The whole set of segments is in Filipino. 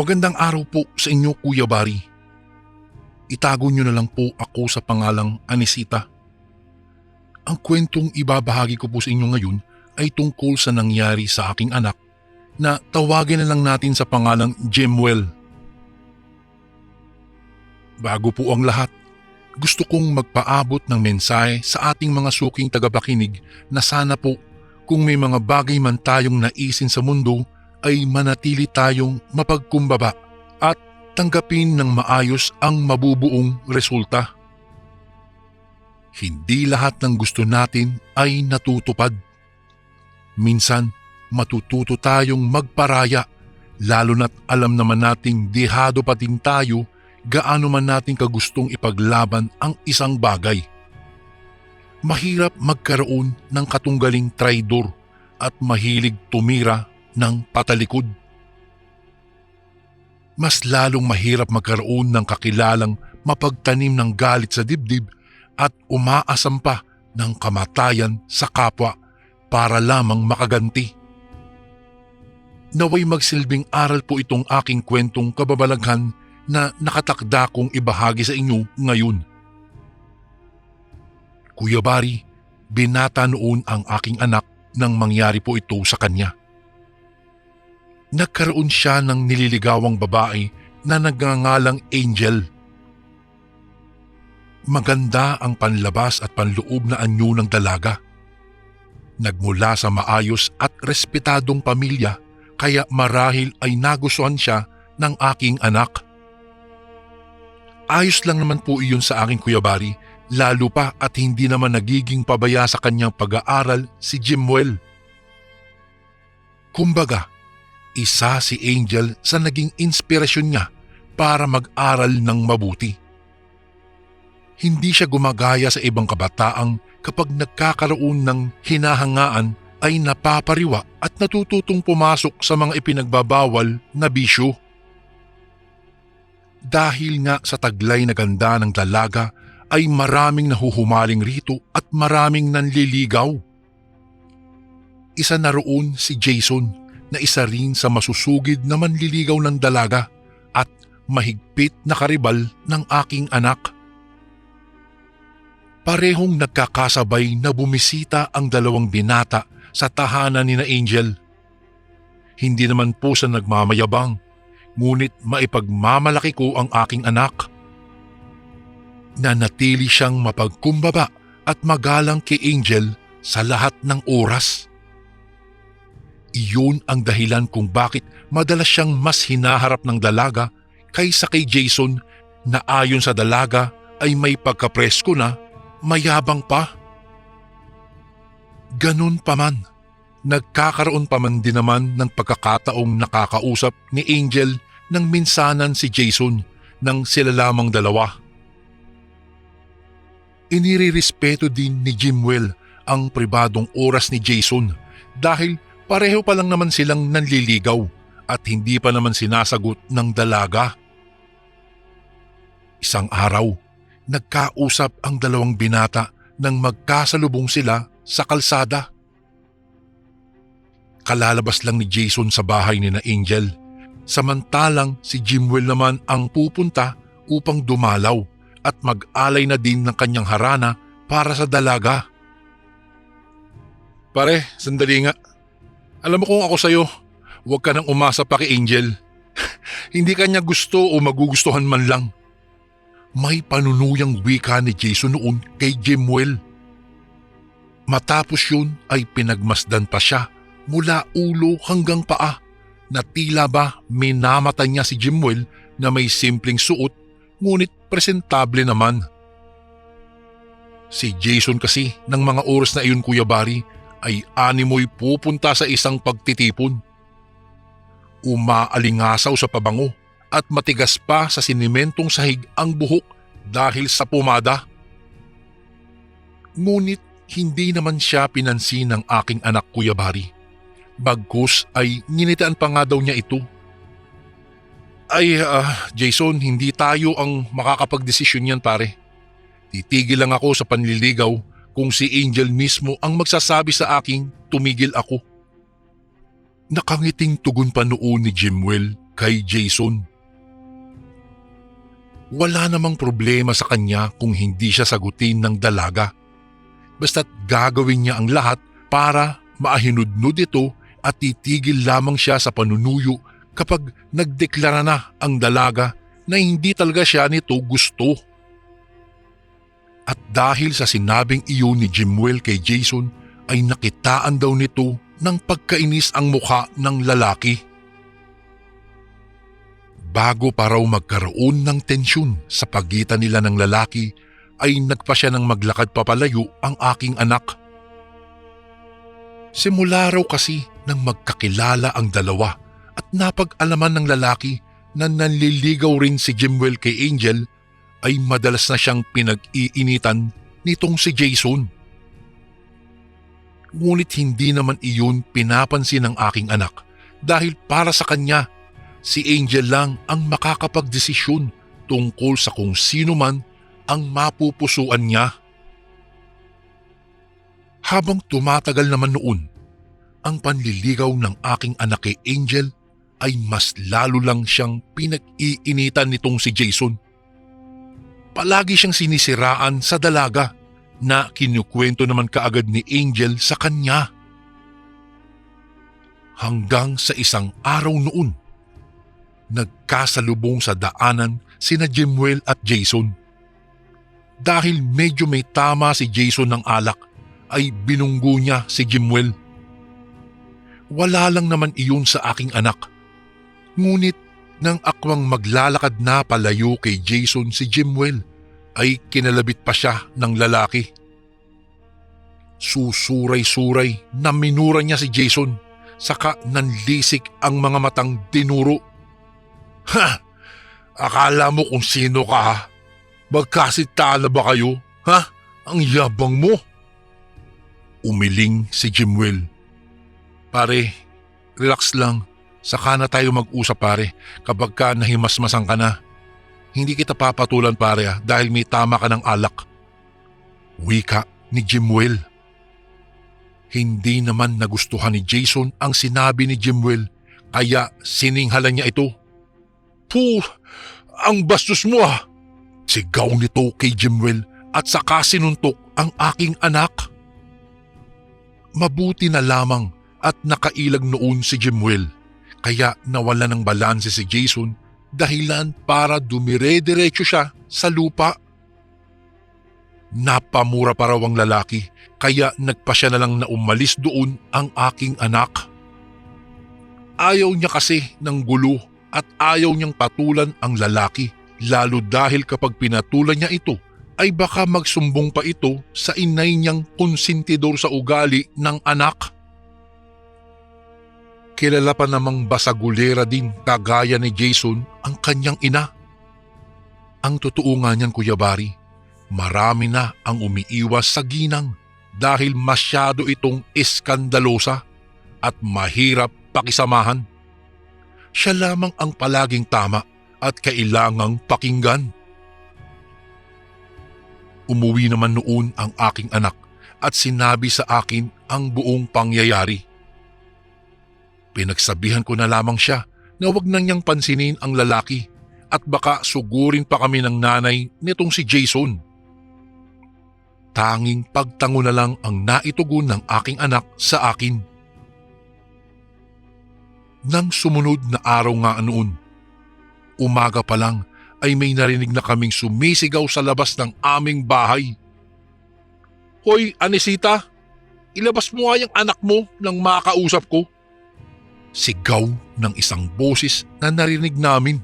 Magandang araw po sa inyo, Kuya Bari. Itago niyo na lang po ako sa pangalang Anisita. Ang kwentong ibabahagi ko po sa inyo ngayon ay tungkol sa nangyari sa aking anak na tawagin na lang natin sa pangalang Jemwell. Bago po ang lahat, gusto kong magpaabot ng mensahe sa ating mga suking tagapakinig na sana po kung may mga bagay man tayong naisin sa mundo ay manatili tayong mapagkumbaba at tanggapin ng maayos ang mabubuong resulta. Hindi lahat ng gusto natin ay natutupad. Minsan, matututo tayong magparaya, lalo na't alam naman nating dehado pa din tayo gaano man natin kagustong ipaglaban ang isang bagay. Mahirap magkaroon ng katunggaling traidor at mahilig tumira ng patalikod. Mas lalong mahirap magkaroon ng kakilalang mapagtanim ng galit sa dibdib at umaasam pa ng kamatayan sa kapwa para lamang makaganti. Naway magsilbing aral po itong aking kwentong kababalaghan na nakatakda kong ibahagi sa inyo ngayon. Kuya Bari, binata noon ang aking anak nang mangyari po ito sa kanya. Nagkaroon siya ng nililigawang babae na nagngangalang Angel. Maganda ang panlabas at panloob na anyo ng dalaga. Nagmula sa maayos at respetadong pamilya kaya marahil ay nagustuhan siya ng aking anak. Ayos lang naman po iyon sa aking Kuya Bari, lalo pa at hindi naman nagiging pabaya sa kanyang pag-aaral si Jemwell. Kumbaga, isa si Angel sa naging inspirasyon niya para mag-aral ng mabuti. Hindi siya gumagaya sa ibang kabataang kapag nagkakaroon ng hinahangaan ay napapariwa at natututong pumasok sa mga ipinagbabawal na bisyo. Dahil nga sa taglay na ganda ng dalaga ay maraming nahuhumaling rito at maraming nanliligaw. Isa na roon si Jason na isa rin sa masusugid na manliligaw ng dalaga at mahigpit na karibal ng aking anak. Parehong nagkakasabay na bumisita ang dalawang binata sa tahanan ni na Angel. Hindi naman po sa nagmamayabang, ngunit maipagmamalaki ko ang aking anak. Nanatili siyang mapagkumbaba at magalang kay Angel sa lahat ng oras. Iyon ang dahilan kung bakit madalas siyang mas hinaharap ng dalaga kaysa kay Jason na ayon sa dalaga ay may pagkapresko na mayabang pa. Ganun pa man, nagkakaroon pa man din naman ng pagkakataong nakakausap ni Angel ng minsanan si Jason nang sila lamang dalawa. Inirerespeto din ni Jemwell ang pribadong oras ni Jason dahil pareho pa lang naman silang nanliligaw at hindi pa naman sinasagot ng dalaga. Isang araw, nagkausap ang dalawang binata nang magkasalubong sila sa kalsada. Kalalabas lang ni Jason sa bahay ni na Angel, samantalang si Jemwell naman ang pupunta upang dumalaw at mag-alay na din ng kanyang harana para sa dalaga. Pare, sandali nga. Alam mo kung ako sa'yo, huwag ka nang umasa pa kay Angel. Hindi kanya gusto o magugustuhan man lang. May panunuyang wika ni Jason noon kay Jemwell. Matapos yun ay pinagmasdan pa siya mula ulo hanggang paa na tila ba minamata niya si Jemwell na may simpleng suot ngunit presentable naman. Si Jason kasi ng mga oras na iyon, Kuya Bari, ay animoy pupunta sa isang pagtitipon. Umaalingasaw sa pabango at matigas pa sa sinimentong sahig ang buhok dahil sa pumada. Ngunit hindi naman siya pinansin ng aking anak, Kuya Bari. Bagkus ay nginitaan pa nga daw niya ito. Ay, Jason, hindi tayo ang makakapagdesisyon yan, pare. Titigil lang ako sa panliligaw kung si Angel mismo ang magsasabi sa aking tumigil ako. Nakangiting tugon pa noon ni Jemwell kay Jason. Wala namang problema sa kanya kung hindi siya sagutin ng dalaga. Basta't gagawin niya ang lahat para maahinudnud ito at titigil lamang siya sa panunuyo kapag nagdeklara na ang dalaga na hindi talaga siya nito gusto. At dahil sa sinabing iyon ni Jemuel kay Jason ay nakitaan daw nito ng pagkainis ang mukha ng lalaki. Bago pa raw magkaroon ng tensyon sa pagitan nila ng lalaki ay nagpa siya ng maglakad papalayo ang aking anak. Simula raw kasi nang magkakilala ang dalawa at napag-alaman ng lalaki na nanliligaw rin si Jemuel kay Angel ay madalas na siyang pinag-iinitan nitong si Jason. Ngunit hindi naman iyon pinapansin ng aking anak dahil para sa kanya, si Angel lang ang makakapagdesisyon tungkol sa kung sino man ang mapupusuan niya. Habang tumatagal naman noon, ang panliligaw ng aking anak kay Angel ay mas lalo lang siyang pinag-iinitan nitong si Jason. Palagi siyang sinisiraan sa dalaga na kinukwento naman kaagad ni Angel sa kanya. Hanggang sa isang araw noon, nagkasalubong sa daanan sina Jemuel at Jason. Dahil medyo may tama si Jason ng alak, ay binunggo niya si Jemuel. Wala lang naman iyon sa aking anak. Ngunit nang akwang maglalakad na palayo kay Jason si Jemuel, ay kinalabit pa siya ng lalaki. Susuray-suray na minura niya si Jason, saka nanlisik ang mga matang dinuro. Ha! Akala mo kung sino ka ha? Magkasitala ba kayo? Ha? Ang yabang mo! Umiling si Jemuel. Pare, relax lang. Saka na tayo mag-usap pare kapag ka nahimasmasan ka na. Hindi kita papatulan pare dahil may tama ka ng alak. Wika ni Jemuel. Hindi naman nagustuhan ni Jason ang sinabi ni Jemuel kaya sininghalan niya ito. Puh! Ang bastos mo ha! Sigaw nito kay Jemuel at saka sinuntok ang aking anak. Mabuti na lamang at nakailag noon si Jemuel kaya nawala ng balanse si Jason dahilan para dumire-diretso siya sa lupa. Napamura pa raw ang lalaki kaya nagpasya na lang na umalis doon ang aking anak. Ayaw niya kasi ng gulo at ayaw niyang patulan ang lalaki lalo dahil kapag pinatulan niya ito ay baka magsumbong pa ito sa inay niyang konsentidor sa ugali ng anak. Kilala pa namang basagulera din kagaya ni Jason ang kanyang ina. Ang totoo nga niyan Kuya Bari, marami na ang umiiwas sa ginang dahil masyado itong iskandalosa at mahirap pakisamahan. Siya lamang ang palaging tama at kailangang pakinggan. Umuwi naman noon ang aking anak at sinabi sa akin ang buong pangyayari. Pinagsabihan ko na lamang siya na wag na niyang pansinin ang lalaki at baka sugurin pa kami ng nanay nitong si Jason. Tanging pagtango na lang ang naitugon ng aking anak sa akin. Nang sumunod na araw nga noon, umaga pa lang ay may narinig na kaming sumisigaw sa labas ng aming bahay. Hoy Anisita, ilabas mo nga yung anak mo nang makausap ko. Sigaw ng isang boses na narinig namin.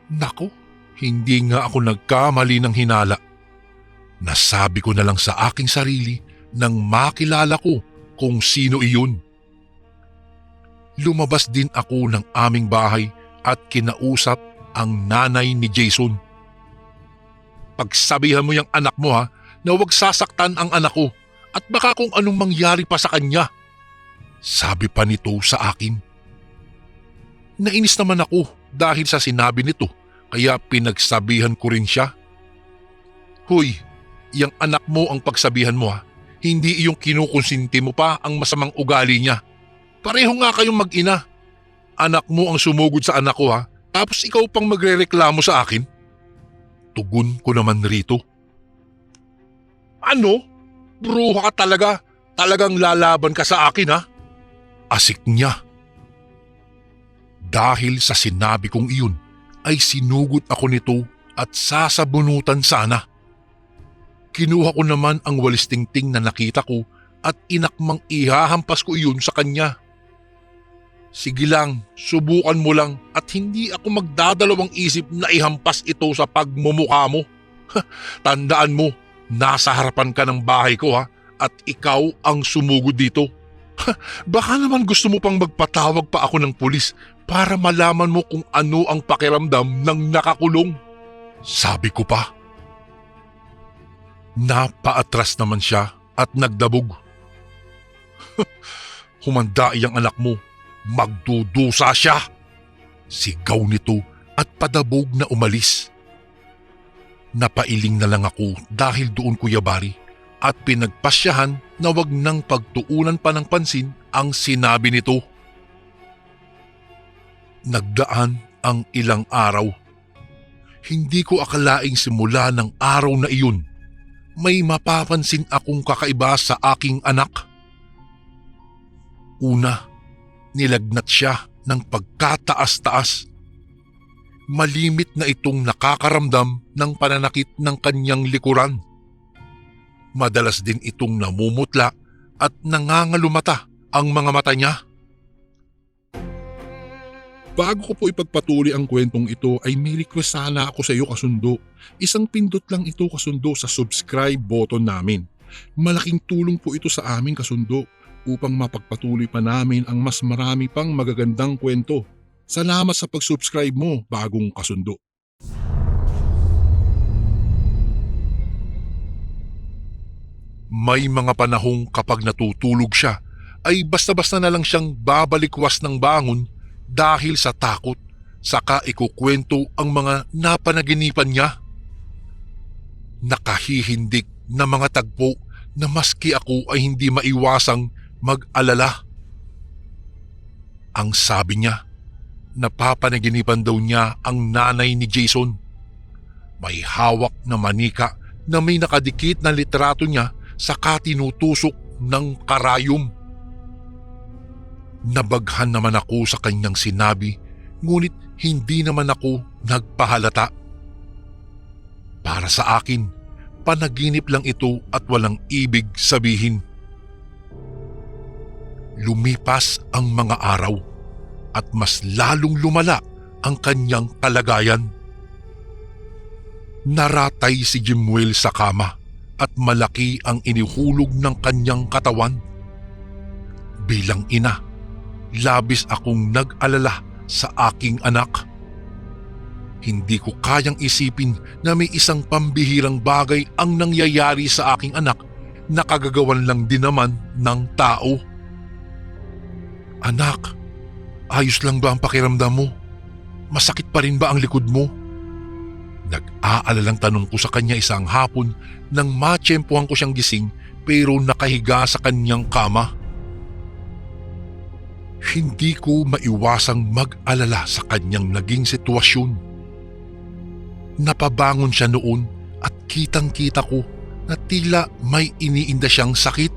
Nako, hindi nga ako nagkamali ng hinala. Nasabi ko na lang sa aking sarili nang makilala ko kung sino iyon. Lumabas din ako ng aming bahay at kinausap ang nanay ni Jason. Pagsabihan mo yung anak mo ha na huwag sasaktan ang anak ko at baka kung anong mangyari pa sa kanya. Sabi pa nito sa akin. Nainis naman ako dahil sa sinabi nito kaya pinagsabihan ko rin siya. Hoy, yung anak mo ang pagsabihan mo ha. Hindi iyong kinukonsinti mo pa ang masamang ugali niya. Pareho nga kayong mag-ina. Anak mo ang sumugod sa anak ko ha, tapos ikaw pang magrereklamo sa akin? Tugon ko naman rito. Ano? Bruha ka talaga. Talagang lalaban ka sa akin ha? Asik niya. Dahil sa sinabi kong iyon, ay sinugod ako nito at sasabunutan sana. Kinuha ko naman ang walis tingting na nakita ko at inakmang ihahampas ko iyon sa kanya. Sige lang, subukan mo lang at hindi ako magdadalawang isip na ihampas ito sa pagmumukha mo. Tandaan mo, nasa harapan ka ng bahay ko ha at ikaw ang sumugod dito. Baka naman gusto mo pang magpatawag pa ako ng pulis para malaman mo kung ano ang pakiramdam ng nakakulong. Sabi ko pa. Napaatras naman siya at nagdabog. Humanda iyang anak mo. Magdudusa siya! Sigaw nito at padabog na umalis. Napailing na lang ako dahil doon Kuya Bari at pinagpasyahan na wag nang pagtuunan pa ng pansin ang sinabi nito. Nagdaan ang ilang araw. Hindi ko akalaing simula ng araw na iyon may mapapansin akong kakaiba sa aking anak. Una, nilagnat siya ng pagkataas-taas. Malimit na itong nakakaramdam ng pananakit ng kanyang likuran. Madalas din itong namumutla at nangangalumata ang mga mata niya. Bago ko po ipagpatuloy ang kwentong ito ay may request sana ako sa iyo kasundo. Isang pindot lang ito kasundo sa subscribe button namin. Malaking tulong po ito sa amin kasundo upang mapagpatuloy pa namin ang mas marami pang magagandang kwento. Salamat sa pag-subscribe mo, bagong kasundo. May mga panahong kapag natutulog siya ay basta-basta na lang siyang babalikwas ng bangon dahil sa takot, saka ikukwento ang mga napanaginipan niya. Nakahihindik na mga tagpo na maski ako ay hindi maiwasang mag-alala. Ang sabi niya, napapanaginipan daw niya ang nanay ni Jason. May hawak na manika na may nakadikit na litrato niya saka tinutusok ng karayom. Nabaghan naman ako sa kanyang sinabi, ngunit hindi naman ako nagpahalata. Para sa akin, panaginip lang ito at walang ibig sabihin. Lumipas ang mga araw at mas lalong lumala ang kanyang kalagayan. Naratay si Jimuel sa kama at malaki ang inihulog ng kanyang katawan. Bilang ina, labis akong nag-alala sa aking anak. Hindi ko kayang isipin na may isang pambihirang bagay ang nangyayari sa aking anak na kagagawan lang din naman ng tao. Anak, ayos lang ba ang pakiramdam mo? Masakit pa rin ba ang likod mo? Nag-aalalang tanong ko sa kanya isang hapon nang matsyempohan ko siyang gising pero nakahiga sa kanyang kama. Hindi ko maiwasang mag-alala sa kanyang naging sitwasyon. Napabangon siya noon at kitang-kita ko na tila may iniinda siyang sakit.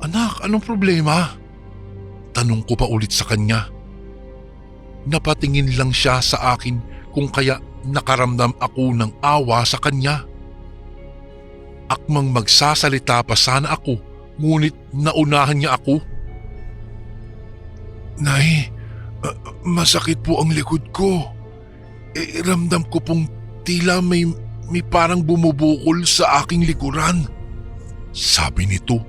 Anak, anong problema? Tanong ko pa ulit sa kanya. Napatingin lang siya sa akin kung kaya nakaramdam ako ng awa sa kanya. Akmang magsasalita pa sana ako, ngunit naunahan niya ako. Nay, masakit po ang likod ko. Ramdam ko pong tila may parang bumubukol sa aking likuran. Sabi nito.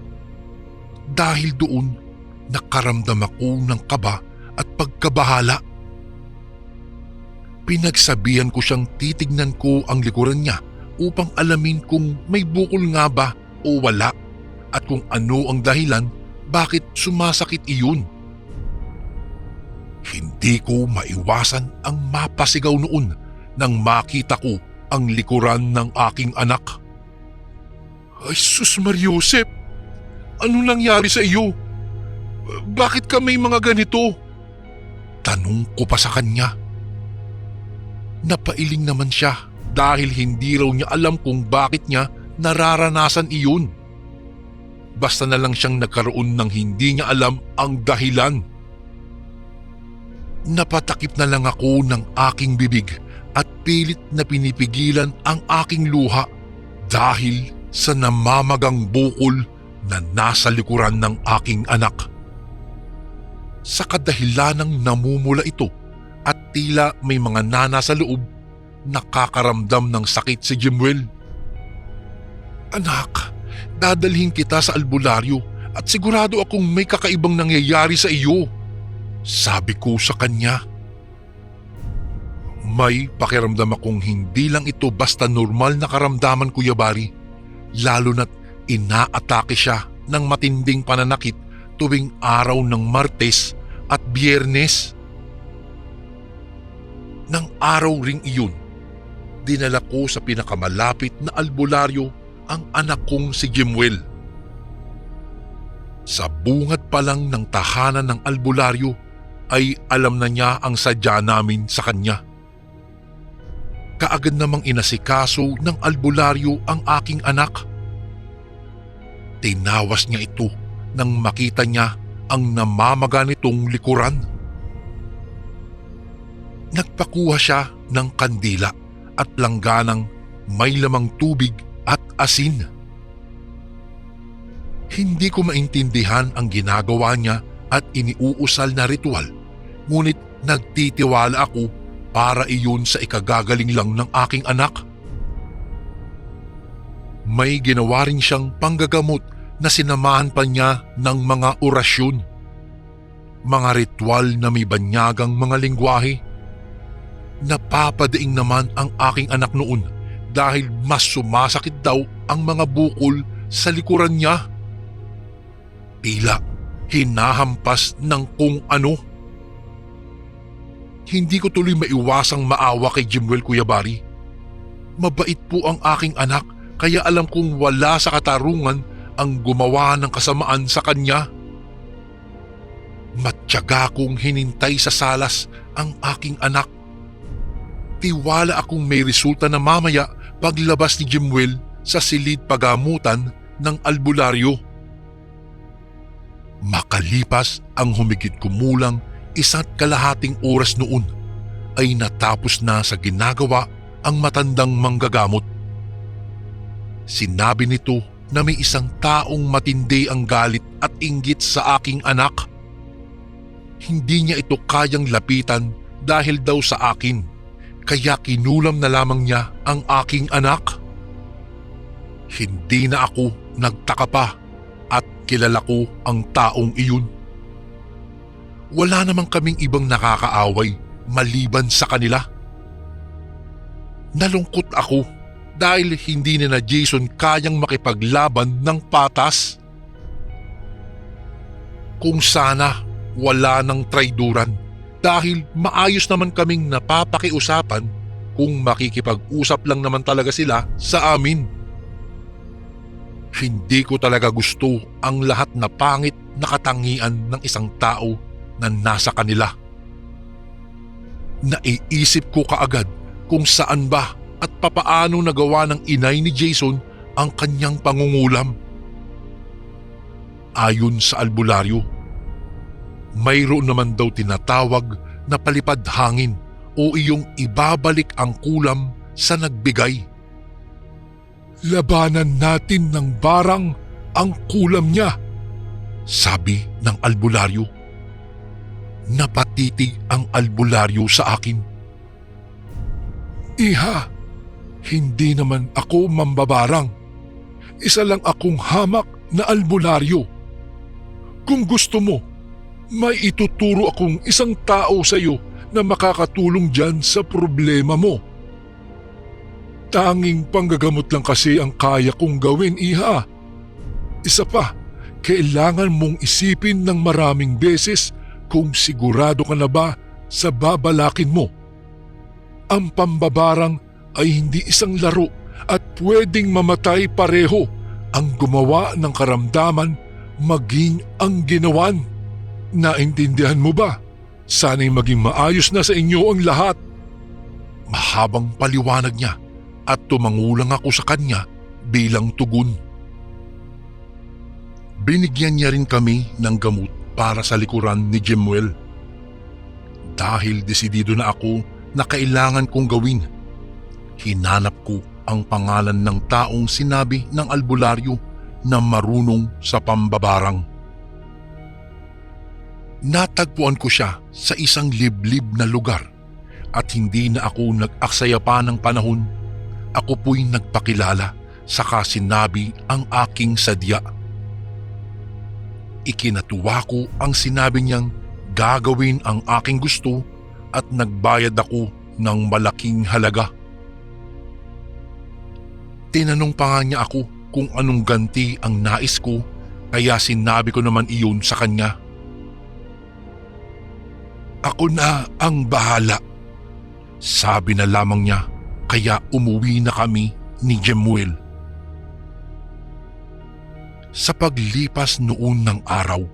Dahil doon, nakaramdam ako ng kaba at pagkabahala. Pinagsabihan ko siyang titignan ko ang likuran niya upang alamin kung may bukol nga ba o wala at kung ano ang dahilan bakit sumasakit iyon. Hindi ko maiwasan ang mapasigaw noon nang makita ko ang likuran ng aking anak. Ay sus Mariosep! Ano nangyari sa iyo? Bakit ka may mga ganito? Tanong ko pa sa kanya. Napailing naman siya dahil hindi raw niya alam kung bakit niya nararanasan iyon. Basta na lang siyang nagkaroon ng hindi niya alam ang dahilan. Napatakip na lang ako ng aking bibig at pilit na pinipigilan ang aking luha dahil sa namamagang bukol na nasa likuran ng aking anak. Sa kadahilanang namumula ito at tila may mga nana sa loob, nakakaramdam ng sakit si Jemuel. Anak, dadalhin kita sa albularyo at sigurado akong may kakaibang nangyayari sa iyo, sabi ko sa kanya. May pakiramdam akong hindi lang ito basta normal na karamdaman, Kuya Bari, lalo na't inaatake siya ng matinding pananakit tuwing araw ng Martes at Biyernes. Nang araw ring iyon, dinala ko sa pinakamalapit na albularyo ang anak kong si Jemuel. Sa bungad pa lang ng tahanan ng albularyo ay alam na niya ang sadya namin sa kanya. Kaagad namang inasikaso ng albularyo ang aking anak. Tinawas niya ito nang makita niya ang namamaga nitong likuran. Nagpakuha siya ng kandila at langganang may lamang tubig at asin. Hindi ko maintindihan ang ginagawa niya at iniuusal na ritual, ngunit nagtitiwala ako para iyon sa ikagagaling lang ng aking anak. May ginawa rin siyang panggagamot na sinamahan pa niya ng mga orasyon. Mga ritual na may banyagang mga lingwahe. Napapadaing naman ang aking anak noon dahil mas sumasakit daw ang mga bukol sa likuran niya. Tila hinahampas ng kung ano. Hindi ko tuloy maiwasang maawa kay Jemuel, Kuya Bari. Mabait po ang aking anak kaya alam kong wala sa katarungan ang gumawa ng kasamaan sa kanya. Matyaga kong hinintay sa salas ang aking anak. Tiwala akong may resulta na mamaya paglabas ni Jemuel sa silid pagamutan ng albularyo. Makalipas ang humigit kumulang 1.5 oras noon ay natapos na sa ginagawa ang matandang manggagamot. Sinabi nito na may isang taong matindi ang galit at inggit sa aking anak. Hindi niya ito kayang lapitan dahil daw sa akin, kaya kinulam na lamang niya ang aking anak. Hindi na ako nagtaka pa at kilala ko ang taong iyon. Wala namang kaming ibang nakakaaway maliban sa kanila. Nalungkot ako dahil hindi na Jason kayang makipaglaban ng patas. Kung sana wala ng traiduran dahil maayos naman kaming napapakiusapan kung makikipag-usap lang naman talaga sila sa amin. Hindi ko talaga gusto ang lahat na pangit na katangian ng isang tao na nasa kanila. Naiisip ko kaagad kung saan ba at papaano nagawa ng inay ni Jason ang kanyang pangungulam. Ayon sa albularyo, mayroon naman daw tinatawag na palipad hangin o iyong ibabalik ang kulam sa nagbigay. Labanan natin ng barang ang kulam niya, sabi ng albularyo. Napatitig ang albularyo sa akin. Iha, hindi naman ako mambabarang. Isa lang akong hamak na albularyo. Kung gusto mo, may ituturo akong isang tao sa iyo na makakatulong dyan sa problema mo. Tanging panggagamot lang kasi ang kaya kong gawin, Iha. Isa pa, kailangan mong isipin ng maraming beses kung sigurado ka na ba sa babalakin mo. Ang pambabarang ay hindi isang laro at pwedeng mamatay pareho ang gumawa ng karamdaman maging ang ginawan. Naintindihan mo ba? Sana'y maging maayos na sa inyo ang lahat. Mahabang paliwanag niya at tumangulang ako sa kanya bilang tugon. Binigyan niya rin kami ng gamot para sa likuran ni Jemuel. Dahil desidido na ako na kailangan kong gawin, hinanap ko ang pangalan ng taong sinabi ng albularyo na marunong sa pambabarang. Natagpuan ko siya sa isang liblib na lugar at hindi na ako nag-aksaya pa ng panahon. Ako po'y nagpakilala saka sinabi ang aking sadya. Ikinatuwa ko ang sinabi niyang gagawin ang aking gusto at nagbayad ako ng malaking halaga. Tinanong pa nga niya ako kung anong ganti ang nais ko kaya sinabi ko naman iyon sa kanya. Ako na ang bahala, sabi na lamang niya kaya umuwi na kami ni Jemuel. Sa paglipas noon ng araw,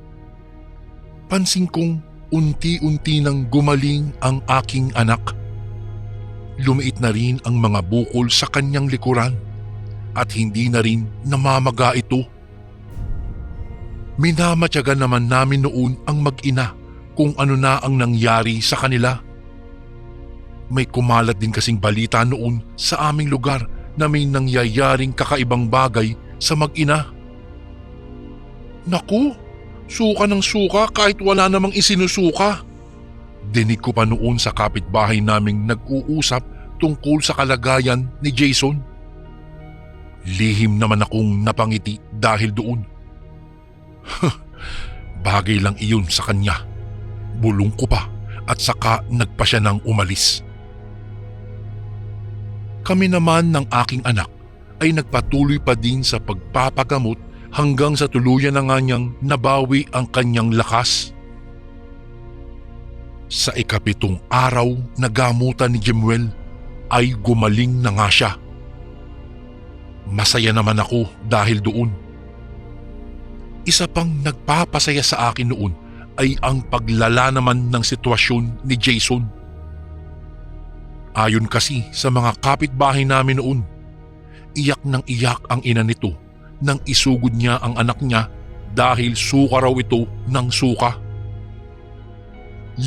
pansin kong unti-unti nang gumaling ang aking anak. Lumiit na rin ang mga bukol sa kanyang likuran at hindi na rin namamaga ito. Minamatyagan naman namin noon ang mag-ina kung ano na ang nangyari sa kanila. May kumalat din kasing balita noon sa aming lugar na may nangyayaring kakaibang bagay sa mag-ina. Naku, suka ng suka kahit wala namang isinusuka. Dinig ko pa noon sa kapitbahay naming nag-uusap tungkol sa kalagayan ni Jason. Lihim naman akong napangiti dahil doon. Bagay lang iyon sa kanya. Bulong ko pa at saka nagpa siya ng umalis. Kami naman ng aking anak ay nagpatuloy pa din sa pagpapagamot hanggang sa tuluyan na nga niyang nabawi ang kanyang lakas. Sa ikapitong araw na gamutan ni Jemuel ay gumaling na nga siya. Masaya naman ako dahil doon. Isa pang nagpapasaya sa akin noon ay ang paglala naman ng sitwasyon ni Jason. Ayon kasi sa mga kapitbahay namin noon, iyak ng iyak ang ina nito nang isugod niya ang anak niya dahil suka raw ito ng suka.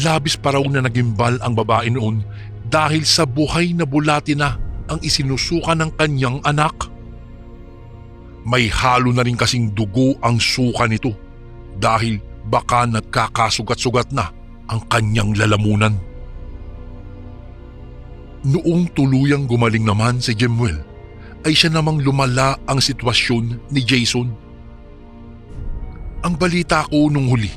Labis pa raw na nagimbal ang babae noon dahil sa buhay na bulati na ang isinusuka ng kanyang anak. May halo na rin kasing dugo ang suka nito dahil baka nagkakasugat-sugat na ang kanyang lalamunan. Noong tuluyang gumaling naman si Jemuel, ay siya namang lumala ang sitwasyon ni Jason. Ang balita ko nung huli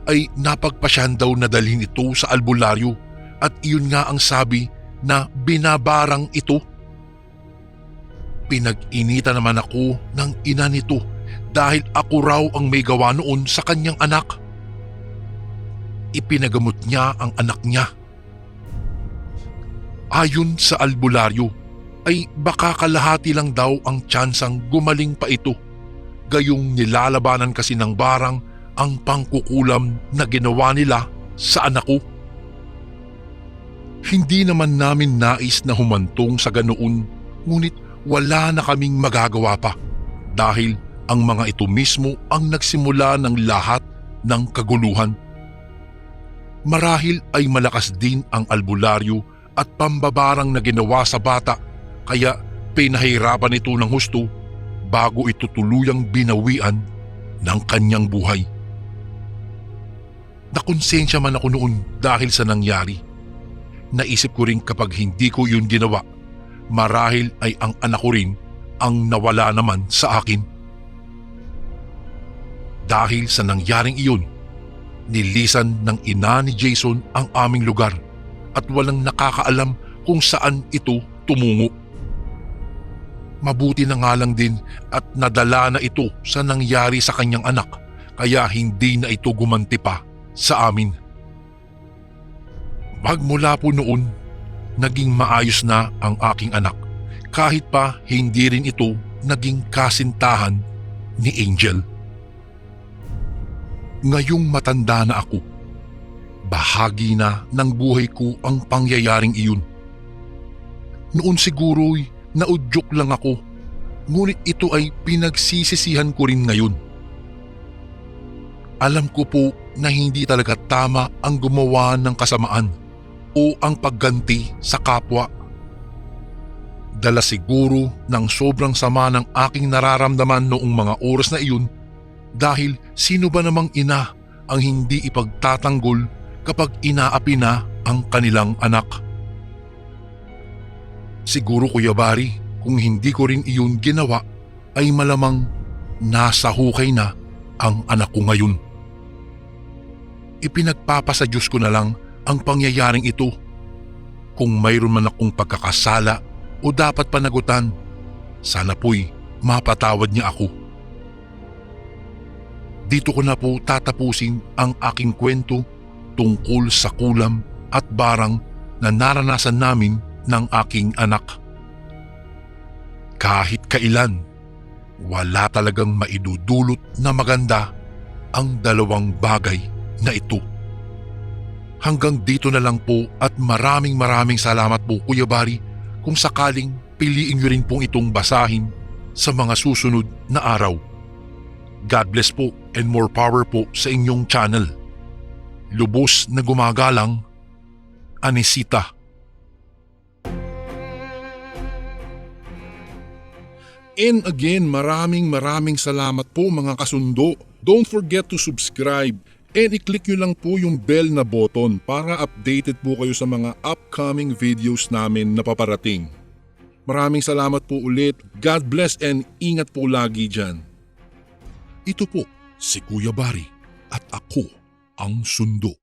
ay napagpasyahan daw na dalhin ito sa albularyo at iyon nga ang sabi na binabarang ito. Pinag-inita naman ako ng ina nito dahil ako raw ang may gawa noon sa kanyang anak. Ipinagamot niya ang anak niya. Ayon sa albularyo, ay baka kalahati lang daw ang tsansang gumaling pa ito. Gayong nilalabanan kasi ng barang ang pangkukulam na ginawa nila sa anak ko. Hindi naman namin nais na humantong sa ganoon, ngunit wala na kaming magagawa pa dahil ang mga ito mismo ang nagsimula ng lahat ng kaguluhan. Marahil ay malakas din ang albularyo at pambabarang na ginawa sa bata kaya pinahirapan ito ng husto bago ito tuluyang binawian ng kanyang buhay. Nakonsensya man ako noon dahil sa nangyari. Naisip ko rin kapag hindi ko yun ginawa, marahil ay ang anak ko rin ang nawala naman sa akin. Dahil sa nangyaring iyon, nilisan ng ina ni Jason ang aming lugar at walang nakakaalam kung saan ito tumungo. Mabuti na nga lang din at nadala na ito sa nangyari sa kanyang anak kaya hindi na ito gumanti pa sa amin. Magmula po noon, naging maayos na ang aking anak kahit pa hindi rin ito naging kasintahan ni Angel. Ngayong matanda na ako, Bahagi na ng buhay ko ang pangyayaring iyon. Noon siguro'y naudyok lang ako, ngunit ito ay pinagsisisihan ko rin ngayon. Alam ko po na hindi talaga tama ang gumawa ng kasamaan o ang pagganti sa kapwa. Dala siguro ng sobrang sama ng aking nararamdaman noong mga oras na iyon, dahil sino ba namang ina ang hindi ipagtatanggol kapag inaapi na ang kanilang anak? Siguro Kuya Bari, kung hindi ko rin iyon ginawa, ay malamang nasa hukay na ang anak ko ngayon. Ipinagpapasa Diyos ko na lang ang pangyayaring ito. Kung mayroon man akong pagkakasala o dapat panagutan, sana po'y mapatawad niya ako. Dito ko na po tatapusin ang aking kwento tungkol sa kulam at barang na naranasan namin ng aking anak. Kahit kailan, wala talagang maidudulot na maganda ang dalawang bagay na ito. Hanggang dito na lang po at maraming salamat po Kuya Bari kung sakaling piliin niyo rin pong itong basahin sa mga susunod na araw. God bless po and more power po sa inyong channel. Lubos na gumagalang, Anisita. And again, maraming salamat po mga kasundo. Don't forget to subscribe and i-click nyo lang po yung bell na button para updated po kayo sa mga upcoming videos namin na paparating. Maraming salamat po ulit. God bless and ingat po lagi dyan. Ito po si Kuya Bari at ako ang Sundo.